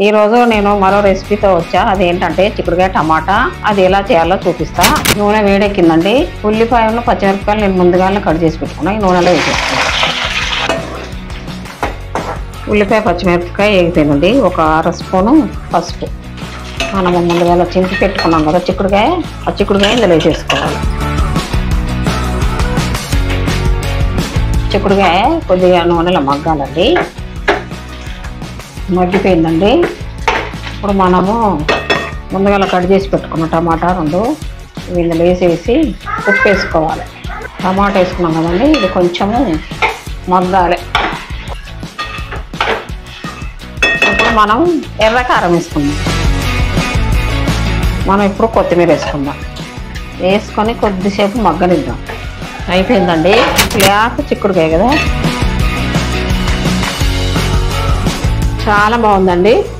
ఈ రోజు నేను మరో రెసిపీతో వచ్చా. అదేంటంటే చిక్కుడుకాయ టమాటా. అది ఎలా చేయాలో చూపిస్తా. నూనె వేడెక్కిందండి. ఉల్లిపాయలు పచ్చిమిరపకాయలు నేను ముందుగానే కట్ చేసి పెట్టుకున్నా. ఈ నూనెలో వేసేసుకున్నాను. ఉల్లిపాయ పచ్చిమిరపకాయ వేగిపోయిందండి. ఒక అర స్పూను పసుపు. మనము ముందుగా చింపి పెట్టుకున్నాం కదా చిక్కుడుకాయ, ఆ చిక్కుడుకాయ ఇందులో వేసేసుకోవాలి. చిక్కుడుకాయ కొద్దిగా నూనెలో మగ్గాలండి. మగ్గిపోయిందండి. ఇప్పుడు మనము ముందుగా కట్ చేసి పెట్టుకున్న టమాటా 2 ఇందులో వేసేసి ఉప్పు వేసుకోవాలి. టమాటా వేసుకున్నాం కదండి, ఇది కొంచెము మగ్గాలి. ఇప్పుడు మనం ఎర్రకారం వేసుకుందాం. మనం ఇప్పుడు కొత్తిమీర వేసుకుందాం. వేసుకొని కొద్దిసేపు మగ్గనిద్దాం. అయిపోయిందండి. లేత చిక్కుడుకాయ కదా, చాలా బాగుందండి.